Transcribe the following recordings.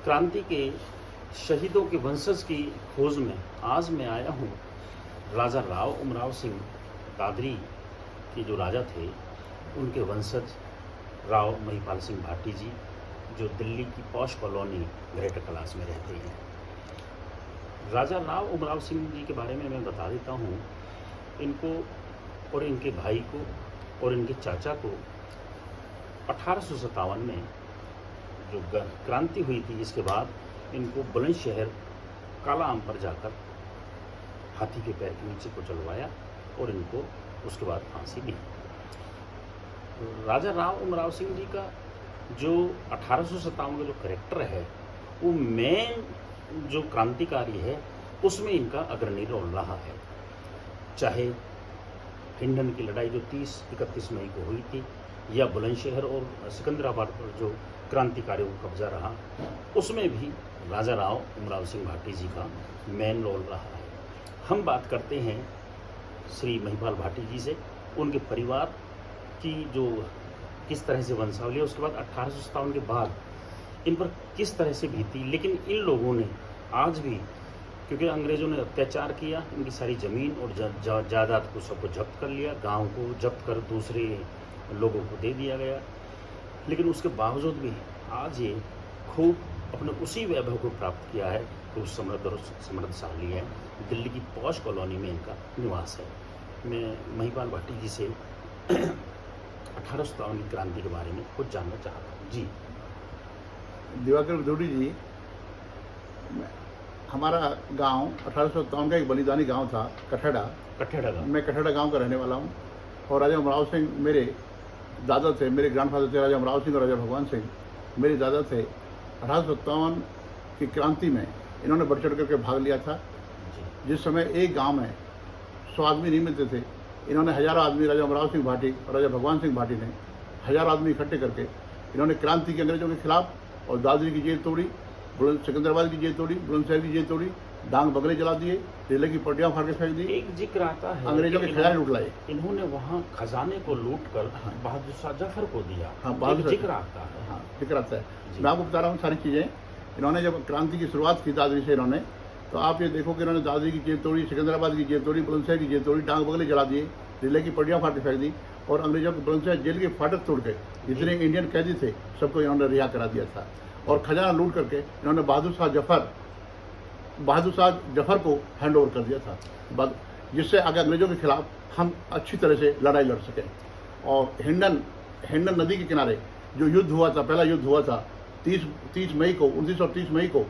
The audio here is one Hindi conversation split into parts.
क्रांति के शहीदों के वंशज की खोज में आज मैं आया हूँ। राजा राव उमराव सिंह दादरी के जो राजा थे, उनके वंशज राव महिपाल सिंह भाटी जी, जो दिल्ली की पॉश कॉलोनी ग्रेटर कैलाश में रहते हैं। राजा राव उमराव सिंह जी के बारे में मैं बता देता हूँ। इनको और इनके भाई को और इनके चाचा को 1857 में जो क्रांति हुई थी, इसके बाद इनको बुलंदशहर काला आम पर जाकर हाथी के पैर के नीचे को चलवाया और इनको उसके बाद फांसी दी। राजा राव उमराव सिंह जी का जो 1857 का जो कैरेक्टर है, वो मेन जो क्रांतिकारी है, उसमें इनका अग्रणी रोल रहा है। चाहे हिंडन की लड़ाई जो 30-31 मई को हुई थी, या बुलंदशहर और सिकंदराबाद पर जो क्रांतिकारियों का कब्जा रहा, उसमें भी राजा राव उमराव सिंह भाटी जी का मेन रोल रहा है। हम बात करते हैं श्री महिपाल भाटी जी से, उनके परिवार की जो किस तरह से वंशावली है, उसके बाद 1857 के बाद इन पर किस तरह से बीती। लेकिन इन लोगों ने आज भी, क्योंकि अंग्रेज़ों ने अत्याचार किया, इनकी सारी ज़मीन और जायदाद को सबको जब्त कर लिया, गांव को जब्त कर दूसरे लोगों को दे दिया गया, लेकिन उसके बावजूद भी आज ये खूब अपने उसी वैभव को प्राप्त किया है, तो समृद्ध और समृद्धशाली है। दिल्ली की पॉश कॉलोनी में इनका निवास है। मैं महिपाल भाटी जी से 1857 की क्रांति के बारे में कुछ जानना चाहता हूँ। जी दिवाकर भदौड़ी जी, हमारा गांव 1857 का एक बलिदानी गांव था, कठेड़ा गाँव। मैं कठेड़ा गांव का रहने वाला हूं। और राजा उमराव सिंह मेरे दादा थे, मेरे ग्रैंडफादर थे राजा उमराव सिंह और राजा भगवान सिंह मेरे दादा थे। 1857 की क्रांति में इन्होंने बढ़ चढ़ करके भाग लिया था। जिस समय एक गांव में 100 आदमी नहीं मिलते थे, इन्होंने हजारों आदमी, राजा उमराव सिंह भाटी और राजा भगवान सिंह भाटी ने हजारों आदमी इकट्ठे करके इन्होंने क्रांति के अंग्रेजों के खिलाफ और दादरी की जेल तोड़ी, सिकंदराबाद की जेल तोड़ी, बुलंदशहर की जेल तोड़ी, डांग बगले जला दिए, रेले की पट्टियां फाड़ के फेंक दी। एक जिक्र आता है, अंग्रेजों के खजाने लूट लाए। इन्होंने वहाँ खजाने को लूट कर बहादुर शाह जफर को दिया। हाँ, एक जिक्र आता है। हाँ, जिक्र आता है। मैं आपको बता रहा हूँ सारी चीज़ें। इन्होंने जब क्रांति की शुरुआत की दादरी से, इन्होंने, तो आप ये देखो कि इन्होंने दादरी की जेल तोड़ी, सिकंदराबाद की जेल तोड़ी, बुलंदशहर की जेल तोड़ी, डांग बगले जला दिए, रेले की पट्टियां फाड़ के फेंक दी, और अंग्रेजों को बुलंदशहर जेल के फाटक तोड़ के जितने इंडियन कैदी थे सबको इन्होंने रिहा करा दिया था। और खजाना लूट करके इन्होंने बहादुर शाह जफर को हैंड ओवर कर दिया था, जिससे आगे अंग्रेजों के खिलाफ हम अच्छी तरह से लड़ाई लड़ सकें। और हिंडन नदी के किनारे जो युद्ध हुआ था, पहला युद्ध हुआ था 1930 मई को,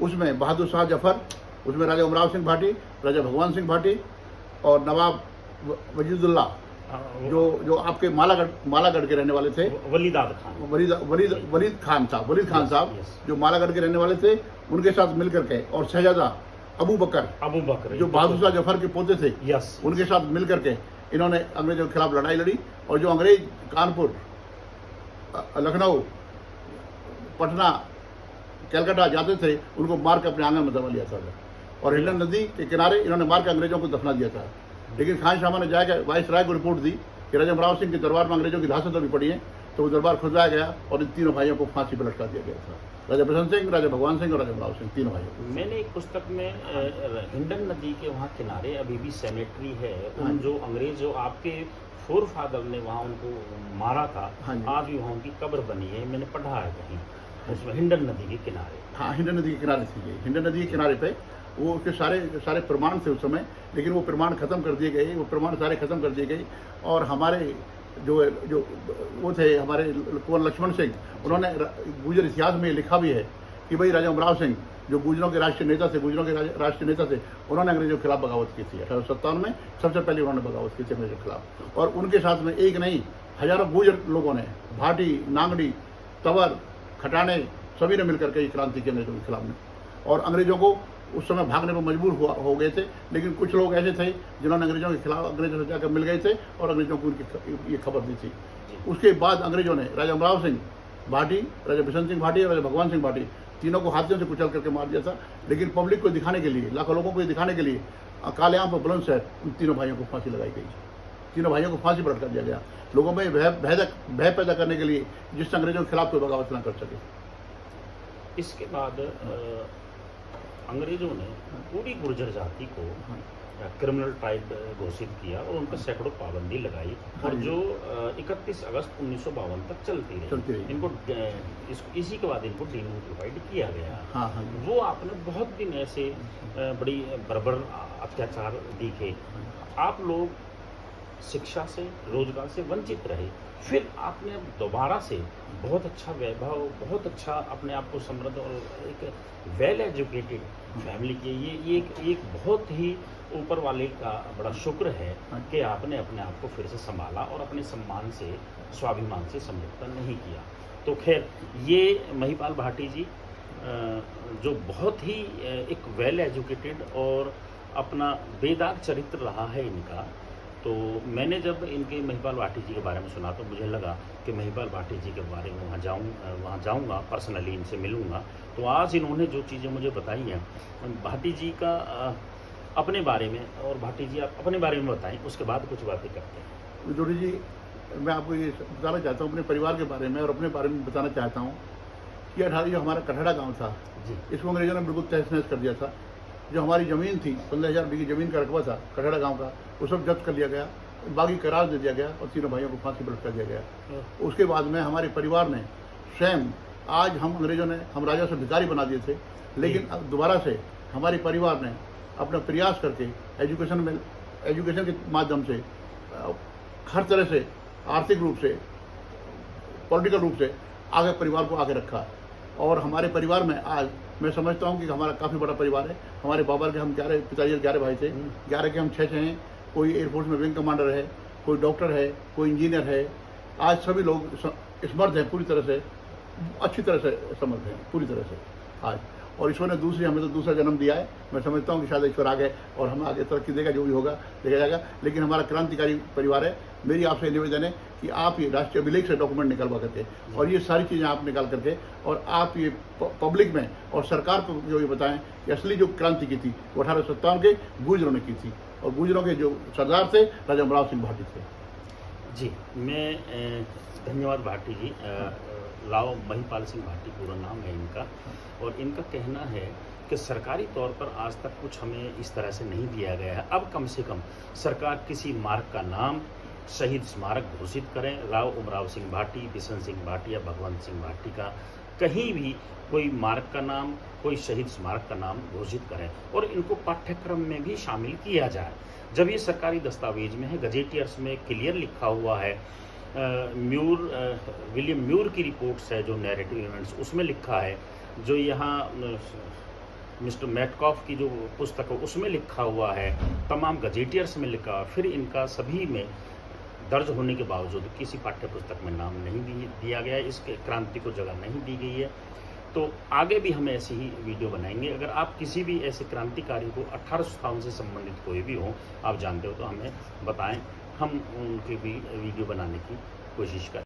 उसमें बहादुर शाह जफर, उसमें राजा उमराव सिंह भाटी, राजा भगवान सिंह भाटी और नवाब वजीदुल्ला, जो आपके मालागढ़ के रहने वाले थे, वलीद खान साहब जो मालागढ़ के रहने वाले थे, उनके साथ मिलकर के, और शहजादा अबू बकर जो बहादुर शाह जफर के पोते थे, उनके साथ मिलकर के इन्होंने अंग्रेजों के खिलाफ लड़ाई लड़ी। और जो अंग्रेज कानपुर, लखनऊ, पटना, कलकत्ता जाते थे, उनको मार के अपने आंगन में दबा लिया था। और हिंडन नदी के किनारे इन्होंने मार के अंग्रेजों को दफना दिया था। लेकिन खान शाह ने जाकर वाइसराय को रिपोर्ट दी कि राजा उमराव सिंह के दरबार में अंग्रेजों की धासत अभी पड़ी है, तो वो दरबार खुलवाया गया और इन तीनों भाइयों को फांसी पर लटका दिया गया था। राजा बसंत सिंह, राजा भगवान सिंह और राजा उमराव सिंह, तीनों भाइयों को। मैंने एक पुस्तक में हिंडन नदी के वहाँ किनारे अभी भी सेनेटरी है, उन जो अंग्रेज जो आपके फोर फादर ने वहाँ उनको मारा था, आज भी वहाँ उनकी कब्र बनी है, मैंने पढ़ा है कहीं, उसमें हिंडन नदी के किनारे। हाँ, हिंडन नदी के किनारे थी। हिंडन नदी के किनारे पे वो उसके सारे प्रमाण थे उस समय, लेकिन वो प्रमाण खत्म कर दिए गए, सारे खत्म कर दिए गए। और हमारे जो वो थे, हमारे कुंवर लक्ष्मण सिंह, उन्होंने गुजर इतिहास में लिखा भी है कि भाई राजा उमराव सिंह जो गुजरों के राष्ट्रीय नेता थे, उन्होंने अंग्रेजों के खिलाफ बगावत की थी। 1857 में सबसे पहले उन्होंने बगावत की थी अंग्रेजों के खिलाफ। और उनके साथ में एक नहीं, हजारों गुजर लोगों ने, भाटी, नांगड़ी, तंवर, खटाने, सभी ने मिलकर के क्रांति की अंग्रेजों के खिलाफ में। और अंग्रेजों को उस समय भागने पर मजबूर हो गए थे, लेकिन कुछ लोग ऐसे थे जिन्होंने अंग्रेजों के खिलाफ, अंग्रेजों से जाकर मिल गए थे और अंग्रेजों को उनकी ये खबर दी थी। उसके बाद अंग्रेजों ने राजा उमराव सिंह भाटी, राजा बसंत सिंह भाटी और राजा भगवान सिंह भाटी, तीनों को हाथियों से कुचल करके मार दिया था। लेकिन पब्लिक को दिखाने के लिए, लाखों लोगों को दिखाने के लिए, काले आम पर बुलंदशहर, उन तीनों भाइयों को फांसी लगाई गई। तीनों भाइयों को फांसी पर लटका दिया गया, लोगों में भय पैदा करने के लिए, जिससे अंग्रेजों के खिलाफ कोई बगावत न कर सके। इसके बाद अंग्रेजों ने पूरी गुर्जर जाति को क्रिमिनल ट्राइब घोषित किया और उन पर सैकड़ों पाबंदी लगाई और जो 31 अगस्त 1952 तक चलती रही। इनको इसी के बाद इनको डिनोटिफाइड किया गया। वो आपने बहुत दिन ऐसे बड़ी बर्बर अत्याचार दिखे, आप लोग शिक्षा से, रोजगार से वंचित रहे, फिर आपने दोबारा से बहुत अच्छा वैभव, बहुत अच्छा अपने आप को समृद्ध और एक वेल एजुकेटेड फैमिली के ये एक बहुत ही ऊपर वाले का बड़ा शुक्र है कि आपने अपने आप को फिर से संभाला और अपने सम्मान से, स्वाभिमान से समृद्ध नहीं किया। तो खैर, ये महिपाल भाटी जी जो बहुत ही एक वेल एजुकेटेड और अपना बेदाग चरित्र रहा है इनका, तो मैंने जब इनके महिपाल भाटी जी के बारे में सुना तो मुझे लगा कि महिपाल भाटी जी के बारे में वहाँ जाऊँगा, पर्सनली इनसे मिलूँगा। तो आज इन्होंने जो चीज़ें मुझे बताई हैं भाटी जी का अपने बारे में, और भाटी जी आप अपने बारे में बताएं, उसके बाद कुछ बातें करते हैं। जोड़ी जी, मैं आपको ये बताना चाहता हूँ अपने परिवार के बारे में और अपने बारे में बताना चाहता हूँ कि 18 जो हमारा कठड़ा गाँव था जी, इसको अंग्रेजों ने बिल्कुल तहस नहस कर दिया था। जो हमारी ज़मीन थी, 15,000 बीघी ज़मीन का रकबा था कठड़ा गांव का, वो सब जब्त कर लिया गया, बागी करार दे दिया गया और तीनों भाइयों को फांसी पर लटका दिया गया। उसके बाद में हमारे परिवार ने स्वयं, आज हम अंग्रेजों ने हम राजा से भिखारी बना दिए थे, लेकिन अब दोबारा से हमारे परिवार ने अपना प्रयास करके एजुकेशन के माध्यम से हर तरह से, आर्थिक रूप से, पॉलिटिकल रूप से आगे परिवार को आगे रखा। और हमारे परिवार में आज मैं समझता हूँ कि हमारा काफ़ी बड़ा परिवार है। हमारे बाबा के हम 11 पिताजी 11 भाई थे, 11 के हम 6 हैं। कोई एयरफोर्स में विंग कमांडर है, कोई डॉक्टर है, कोई इंजीनियर है। आज सभी लोग समर्थ हैं, पूरी तरह से, अच्छी तरह से समर्थ हैं पूरी तरह से आज। और ईश्वर ने हमें तो दूसरा जन्म दिया है। मैं समझता हूँ कि शायद ईश्वर आगे और हमें आगे तरक्की देगा, जो भी होगा देखा जाएगा। लेकिन हमारा क्रांतिकारी परिवार है। मेरी आपसे निवेदन है कि आप ये राष्ट्रीय अभिलेख से डॉक्यूमेंट निकलवा करके और ये सारी चीज़ें आप निकाल करके और आप ये पब्लिक में और सरकार को जो ये बताएं कि असली जो क्रांति की थी वो 1857 के गुर्जरों ने की थी, और गुर्जरों के जो सरदार थे राजा अमराव सिंह भाटी थे। जी, मैं धन्यवाद भाटी जी। लाओ महिपाल सिंह भाटी पूरा नाम है इनका, और इनका कहना है कि सरकारी तौर पर आज तक कुछ हमें इस तरह से नहीं दिया गया है। अब कम से कम सरकार किसी मार्ग का नाम, शहीद स्मारक घोषित करें। राव उमराव सिंह भाटी, बिशन सिंह भाटी या भगवंत सिंह भाटी का कहीं भी कोई मार्ग का नाम, कोई शहीद स्मारक का नाम घोषित करें और इनको पाठ्यक्रम में भी शामिल किया जाए। जब ये सरकारी दस्तावेज में है, गजेटियर्स में क्लियर लिखा हुआ है, विलियम म्यूर की रिपोर्ट्स है जो नैरेटिव इवेंट्स, उसमें लिखा है, जो यहाँ मिस्टर मैटकॉफ की जो पुस्तक है उसमें लिखा हुआ है, तमाम गजेटियर्स में लिखा हुआ, फिर इनका सभी में दर्ज होने के बावजूद किसी पाठ्य पुस्तक में नाम नहीं दिया गया है, इसके क्रांति को जगह नहीं दी गई है। तो आगे भी हम ऐसी ही वीडियो बनाएंगे। अगर आप किसी भी ऐसे क्रांतिकारी को 1857 से संबंधित कोई भी हो, आप जानते हो, तो हमें बताएं, हम उनकी भी वीडियो बनाने की कोशिश करें।